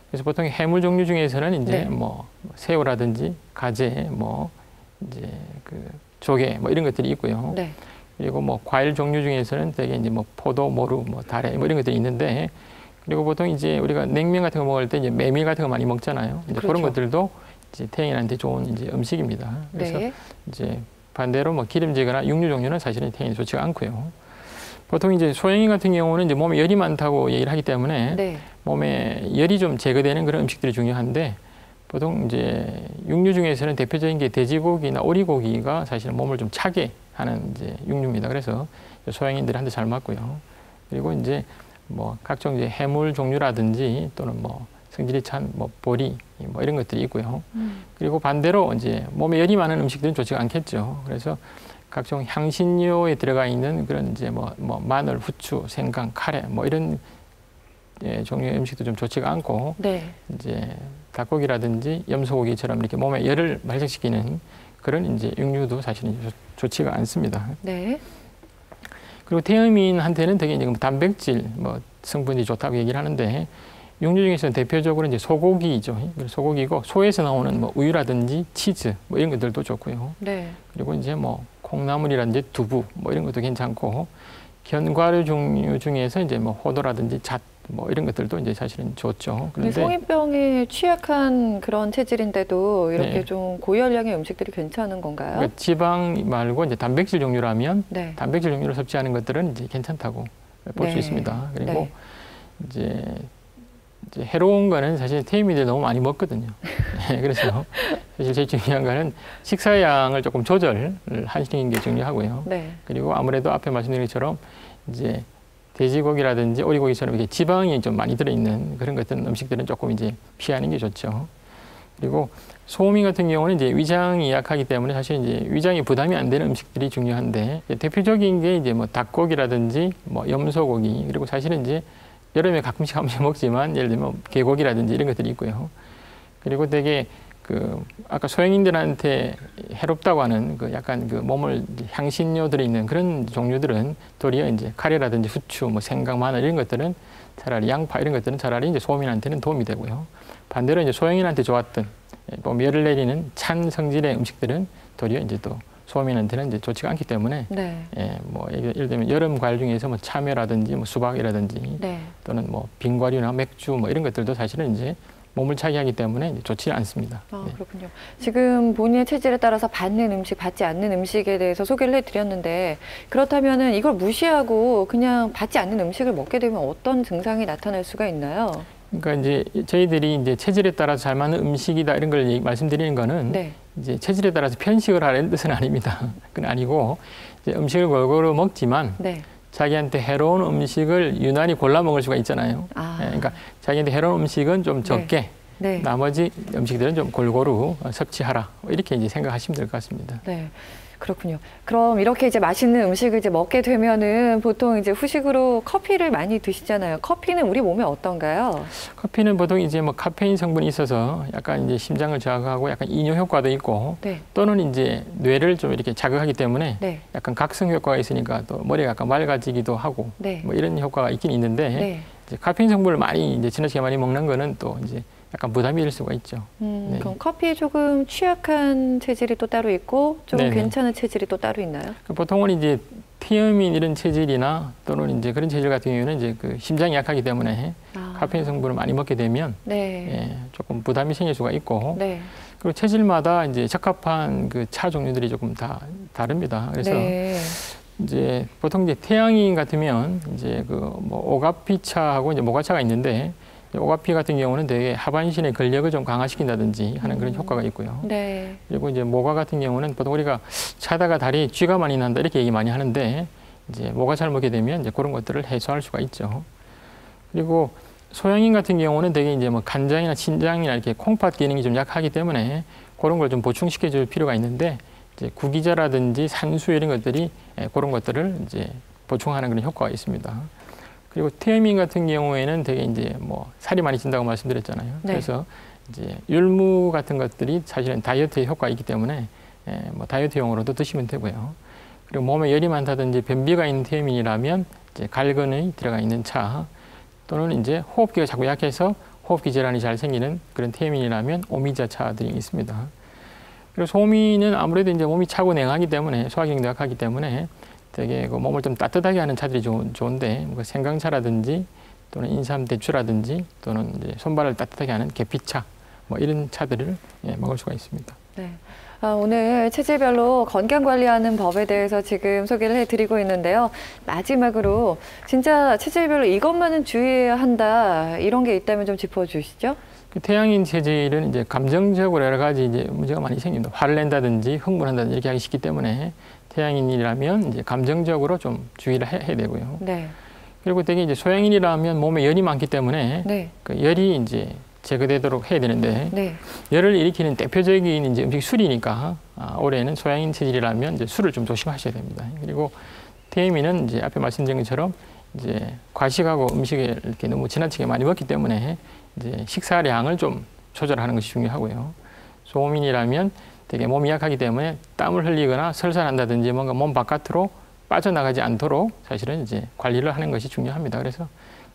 그래서 보통 해물 종류 중에서는 이제 네. 뭐 새우라든지 가재, 뭐 이제 그 조개 뭐 이런 것들이 있고요. 네. 그리고 뭐 과일 종류 중에서는 되게 이제 뭐 포도, 모루, 뭐 다래 뭐 이런 것들이 있는데, 그리고 보통 이제 우리가 냉면 같은 거 먹을 때 이제 메밀 같은 거 많이 먹잖아요. 이제 그렇죠. 그런 것들도 이제 태양인한테 좋은 이제 음식입니다. 그래서 네. 이제 반대로 뭐 기름지거나 육류 종류는 사실은 태양이 좋지가 않고요. 보통 이제 소형인 같은 경우는 이제 몸에 열이 많다고 얘기를 하기 때문에 네. 몸에 열이 좀 제거되는 그런 음식들이 중요한데, 보통 이제 육류 중에서는 대표적인 게 돼지고기나 오리고기가 사실은 몸을 좀 차게 하는 이제 육류입니다. 그래서 소형인들한테 잘 맞고요. 그리고 이제 뭐 각종 이제 해물 종류라든지 또는 뭐 성질이 찬 뭐 보리 뭐 이런 것들이 있고요. 그리고 반대로 이제 몸에 열이 많은 음식들은 좋지가 않겠죠. 그래서 각종 향신료에 들어가 있는 그런 이제 뭐 마늘, 후추, 생강, 카레 뭐 이런 종류의 음식도 좀 좋지가 않고, 네. 이제 닭고기라든지 염소고기처럼 이렇게 몸에 열을 발생시키는 그런 이제 육류도 사실은 좋지가 않습니다. 네. 그리고 태음인한테는 되게 이제 단백질 뭐 성분이 좋다고 얘기를 하는데, 육류 중에서는 대표적으로 이제 소고기죠. 소고기고 소에서 나오는 뭐 우유라든지 치즈 뭐 이런 것들도 좋고요. 네. 그리고 이제 뭐 콩나물이라든지 두부 뭐 이런 것도 괜찮고, 견과류 종류 중에서 이제 뭐 호두라든지 잣 뭐 이런 것들도 이제 사실은 좋죠. 그런데 성인병에 취약한 그런 체질인데도 이렇게 네. 좀 고열량의 음식들이 괜찮은 건가요? 그러니까 지방 말고 이제 단백질 종류라면 네. 단백질 종류를 섭취하는 것들은 이제 괜찮다고 볼 수 네. 있습니다. 그리고 네. 이제 해로운 거는 사실 태음인들이 너무 많이 먹거든요. 그래서 사실 제일 중요한 거는 식사량을 조금 조절을 하시는 게 중요하고요. 네. 그리고 아무래도 앞에 말씀드린 것처럼 이제 돼지고기라든지 오리고기처럼 이렇게 지방이 좀 많이 들어있는 그런 같은 음식들은 조금 이제 피하는 게 좋죠. 그리고 소음인 같은 경우는 이제 위장이 약하기 때문에 사실 이제 위장이 부담이 안 되는 음식들이 중요한데, 대표적인 게 이제 뭐 닭고기라든지 뭐 염소고기, 그리고 사실은 이제 여름에 가끔씩 한 번씩 먹지만 예를 들면 개고기라든지 이런 것들이 있고요. 그리고 되게 그 아까 소형인들한테 해롭다고 하는 그 약간 그 몸을 향신료 들어있는 그런 종류들은 도리어 이제 카레라든지 후추, 뭐 생강, 마늘 이런 것들은 차라리 양파 이런 것들은 차라리 이제 소음인한테는 도움이 되고요. 반대로 이제 소형인한테 좋았던 뭐 열을 내리는 찬 성질의 음식들은 도리어 이제 또 소음인한테는 이제 좋지가 않기 때문에 네. 뭐 예를 들면 여름 과일 중에서 뭐 참외라든지 뭐 수박이라든지 네. 또는 뭐 빙과류나 맥주 뭐 이런 것들도 사실은 이제 몸을 차게 하기 때문에 좋지 않습니다. 네. 그렇군요. 지금 본인의 체질에 따라서 받는 음식, 받지 않는 음식에 대해서 소개를 해드렸는데, 그렇다면은 이걸 무시하고 그냥 받지 않는 음식을 먹게 되면 어떤 증상이 나타날 수가 있나요? 그러니까 이제 저희들이 이제 체질에 따라서 잘 맞는 음식이다 이런 걸 말씀드리는 거는 네. 이제 체질에 따라서 편식을 하라는 뜻은 아닙니다. 그건 아니고 이제 음식을 골고루 먹지만 네. 자기한테 해로운 음식을 유난히 골라 먹을 수가 있잖아요. 그러니까 자기한테 해로운 음식은 좀 적게, 네. 나머지 음식들은 좀 골고루 섭취하라. 이렇게 이제 생각하시면 될 것 같습니다. 네. 그렇군요. 그럼 이렇게 이제 맛있는 음식을 이제 먹게 되면은 보통 이제 후식으로 커피를 많이 드시잖아요. 커피는 우리 몸에 어떤가요? 커피는 보통 이제 뭐 카페인 성분이 있어서 약간 이제 심장을 자극하고 약간 이뇨 효과도 있고, 네. 또는 이제 뇌를 좀 이렇게 자극하기 때문에 네. 약간 각성 효과가 있으니까 또 머리가 약간 맑아지기도 하고 네. 뭐 이런 효과가 있긴 있는데, 네. 이제 카페인 성분을 많이 이제 지나치게 많이 먹는 거는 또 이제 약간 부담이 될 수가 있죠. 네. 그럼 커피에 조금 취약한 체질이 또 따로 있고 조금 네네. 괜찮은 체질이 또 따로 있나요? 보통은 이제 태음인 이런 체질이나 또는 이제 그런 체질 같은 경우는 이제 그 심장이 약하기 때문에 카페인 성분을 많이 먹게 되면 네. 조금 부담이 생길 수가 있고, 네. 그리고 체질마다 이제 적합한 그 차 종류들이 조금 다 다릅니다. 그래서 네. 이제 보통 이제 태양인 같으면 이제 그 뭐 오가피차하고 이제 모가차가 있는데, 오가피 같은 경우는 되게 하반신의 근력을 좀 강화시킨다든지 하는 그런 효과가 있고요. 네. 그리고 이제 모가 같은 경우는 보통 우리가 차다가 다리에 쥐가 많이 난다 이렇게 얘기 많이 하는데, 이제 뭐가 잘 먹게 되면 이제 그런 것들을 해소할 수가 있죠. 그리고 소양인 같은 경우는 되게 이제 뭐 간장이나 신장이나 이렇게 콩팥 기능이 좀 약하기 때문에 그런 걸 좀 보충시켜 줄 필요가 있는데 이제 구기자라든지 산수 이런 것들이 그런 것들을 이제 보충하는 그런 효과가 있습니다. 그리고 태음인 같은 경우에는 되게 이제 뭐 살이 많이 찐다고 말씀드렸잖아요. 네. 그래서 이제 율무 같은 것들이 사실은 다이어트에 효과가 있기 때문에 뭐 다이어트용으로도 드시면 되고요. 그리고 몸에 열이 많다든지 변비가 있는 태음인이라면 이제 갈근이 들어가 있는 차 또는 이제 호흡기가 자꾸 약해서 호흡기 질환이 잘 생기는 그런 태음인이라면 오미자 차들이 있습니다. 그리고 소미는 아무래도 이제 몸이 차고 냉하기 때문에 소화기능도 약하기 때문에 되게 그 몸을 좀 따뜻하게 하는 차들이 좋은데 뭐 생강차라든지 또는 인삼대추라든지 또는 이제 손발을 따뜻하게 하는 계피차 뭐 이런 차들을 먹을 수가 있습니다. 네. 오늘 체질별로 건강 관리하는 법에 대해서 지금 소개를 해드리고 있는데요. 마지막으로 진짜 체질별로 이것만은 주의해야 한다 이런 게 있다면 좀 짚어주시죠. 그 태양인 체질은 이제 감정적으로 여러 가지 이제 문제가 많이 생깁니다. 화를 낸다든지 흥분한다든지 이렇게 하기 쉽기 때문에 태양인이라면 이제 감정적으로 좀 주의를 해야 되고요. 네. 그리고 되게 이제 소양인이라면 몸에 열이 많기 때문에 네. 그 열이 이제 제거되도록 해야 되는데 네. 열을 일으키는 대표적인 이제 음식 술이니까 올해는 소양인 체질이라면 이제 술을 좀 조심하셔야 됩니다. 그리고 태음인은 이제 앞에 말씀드린 것처럼 이제 과식하고 음식을 이렇게 너무 지나치게 많이 먹기 때문에 이제 식사량을 좀 조절하는 것이 중요하고요. 소음인이라면 되게 몸이 약하기 때문에 땀을 흘리거나 설사한다든지 뭔가 몸 바깥으로 빠져나가지 않도록 사실은 이제 관리를 하는 것이 중요합니다. 그래서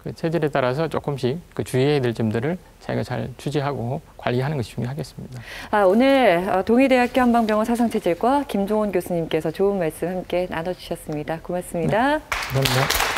그 체질에 따라서 조금씩 그 주의해야 될 점들을 자기가 잘 주지하고 관리하는 것이 중요하겠습니다. 오늘 동의대학교 한방병원 사상체질과 김종원 교수님께서 좋은 말씀 함께 나눠주셨습니다. 고맙습니다. 네, 감사합니다.